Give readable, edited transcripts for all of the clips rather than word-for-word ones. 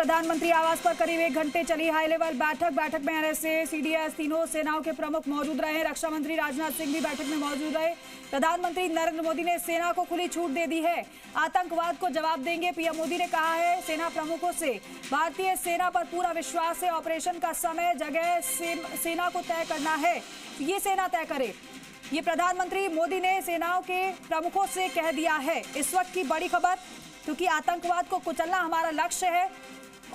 प्रधानमंत्री आवास पर करीब 1 घंटे चली हाई लेवल बैठक में एनएसए, सीडीएस तीनों सेनाओं के प्रमुख मौजूद रहे। रक्षा मंत्री राजनाथ सिंह भी बैठक में मौजूद रहे। प्रधानमंत्री नरेंद्र मोदी ने सेना को खुली छूट दे दी है, आतंकवाद को जवाब देंगे। पीएम मोदी ने कहा है सेना प्रमुखों से भारतीय सेना पर पूरा विश्वास है। ऑपरेशन का समय जगह सेना को तय करना है, ये सेना तय करे। ये प्रधानमंत्री मोदी ने सेनाओं के प्रमुखों से कह दिया है। इस वक्त की बड़ी खबर, क्योंकि आतंकवाद को कुचलना हमारा लक्ष्य है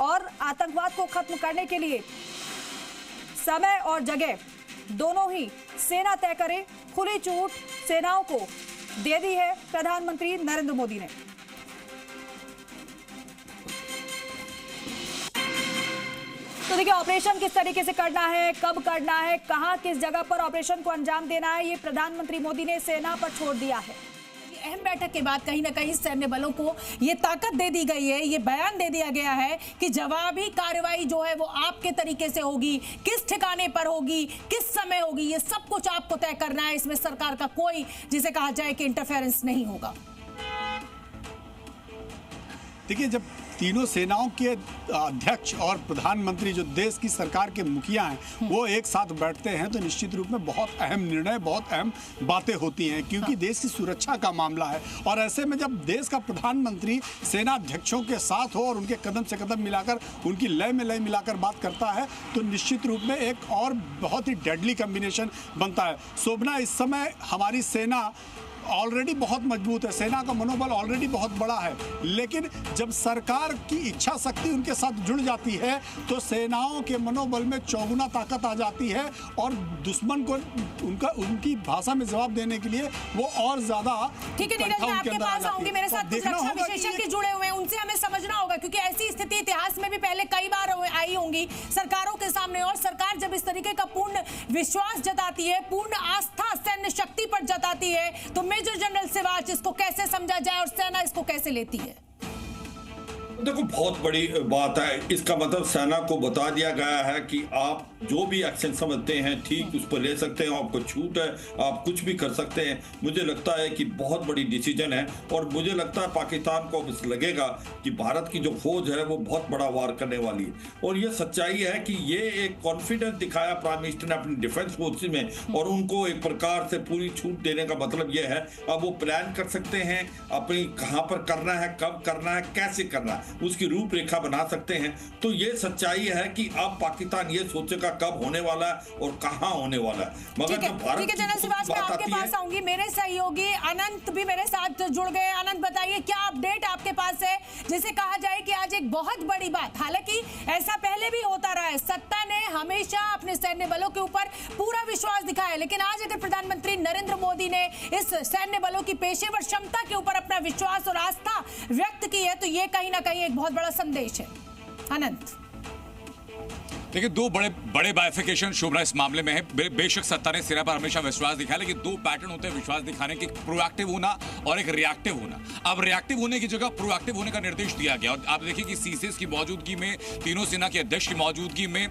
और आतंकवाद को खत्म करने के लिए समय और जगह दोनों ही सेना तय करे। खुली छूट सेनाओं को दे दी है प्रधानमंत्री नरेंद्र मोदी ने। तो देखिए, ऑपरेशन किस तरीके से करना है, कब करना है, कहां किस जगह पर ऑपरेशन को अंजाम देना है, ये प्रधानमंत्री मोदी ने सेना पर छोड़ दिया है। अहम बैठक के बाद कहीं ना कहीं सैन्य बलों को ये ताकत दे दी गई है, ये बयान दे दिया गया है कि जवाबी कार्रवाई जो है वो आपके तरीके से होगी, किस ठिकाने पर होगी, किस समय होगी, ये सब कुछ आपको तय करना है। इसमें सरकार का कोई, जिसे कहा जाए कि इंटरफेरेंस नहीं होगा। देखिए, जब तीनों सेनाओं के अध्यक्ष और प्रधानमंत्री जो देश की सरकार के मुखिया हैं वो एक साथ बैठते हैं तो निश्चित रूप में बहुत अहम निर्णय, बहुत अहम बातें होती हैं, क्योंकि देश की सुरक्षा का मामला है। और ऐसे में जब देश का प्रधानमंत्री सेना अध्यक्षों के साथ हो और उनके कदम से कदम मिलाकर, उनकी लय में लय मिलाकर बात करता है तो निश्चित रूप में एक और बहुत ही डेडली कॉम्बिनेशन बनता है। शोभना, इस समय हमारी सेना ऑलरेडी बहुत मजबूत है, सेना का मनोबल ऑलरेडी बहुत बड़ा है, लेकिन जब सरकार की इच्छा शक्ति उनके साथ जुड़ जाती है तो सेनाओं के मनोबल में चौगुना ताकत आ जाती है और दुश्मन को उनकी भाषा में जवाब देने के लिए वो और ज्यादा। ठीक है नीरज, मैं आपके पास आऊंगी। मेरे साथ कुछ रक्षा विशेषज्ञ जुड़े हुए हैं, उनसे हमें समझना होगा, क्योंकि ऐसी स्थिति इतिहास में भी पहले कई बार आई होंगी सरकारों के सामने। और सरकार जब इस तरीके का पूर्ण विश्वास जताती है, पूर्ण आस्था सैन्य शक्ति पर जताती है, तो मेजर जनरल सिवाच इसको कैसे समझा जाए और सेना इसको कैसे लेती है? देखो, बहुत बड़ी बात है। इसका मतलब सेना को बता दिया गया है कि आप जो भी एक्शन समझते हैं ठीक उस पर ले सकते हैं, आपको छूट है, आप कुछ भी कर सकते हैं। मुझे लगता है कि बहुत बड़ी डिसीजन है और मुझे लगता है पाकिस्तान को अब लगेगा कि भारत की जो फौज है वो बहुत बड़ा वार करने वाली है। और ये सच्चाई है कि ये एक कॉन्फिडेंस दिखाया प्राइम मिनिस्टर ने अपनी डिफेंस फोर्सेस में, और उनको एक प्रकार से पूरी छूट देने का मतलब ये है अब वो प्लान कर सकते हैं अपनी कहाँ पर करना है, कब करना है, कैसे करना है, उसकी रूपरेखा बना सकते हैं। तो ये सच्चाई है कि अब पाकिस्तान ये सोचेगा कब होने वाला है और कहां होने वाला है। मगर जब भारत की जनरल सिवाच, मैं आपके पास आऊंगी। मेरे सहयोगी अनंत भी मेरे साथ जुड़ गए। अनंत, बताइए क्या अपडेट आपके पास है, जिसे कहा जाए कि आज एक बहुत बड़ी बात, हालांकि ऐसा पहले भी होता रहा है, सत्ता ने हमेशा अपने सैन्य बलों के ऊपर पूरा विश्वास दिखाया, लेकिन आज अगर प्रधानमंत्री नरेंद्र मोदी ने इस सैन्य बलों की पेशेवर क्षमता के ऊपर अपना विश्वास और आस्था व्यक्त की है, तो ये कहीं ना कहीं एक बहुत बड़ा संदेश है। अनंत, देखिए, दो बड़े बाइफिकेशन शोभना इस मामले में है। बेशक सत्ता ने सेना पर हमेशा विश्वास दिखाया, लेकिन दो पैटर्न होते हैं विश्वास दिखाने के, प्रोएक्टिव होना और एक रिएक्टिव होना। अब रिएक्टिव होने की जगह प्रोएक्टिव होने का निर्देश दिया गया। और आप देखिए कि सीसीएस की मौजूदगी में, तीनों सेना के अध्यक्ष की मौजूदगी में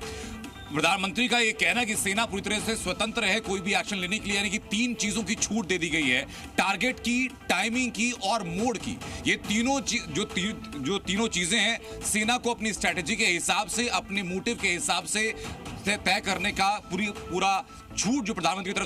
प्रधानमंत्री का ये कहना है कि सेना पूरी तरह से स्वतंत्र है कोई भी एक्शन लेने के लिए, यानी कि 3 चीजों की छूट दे दी गई है, टारगेट की, टाइमिंग की और मोड की। ये तीनों जो तीनों चीजें हैं, सेना को अपनी स्ट्रेटेजी के हिसाब से, अपने मोटिव के हिसाब से तय करने का पूरा छूट जो प्रधानमंत्री की तरफ से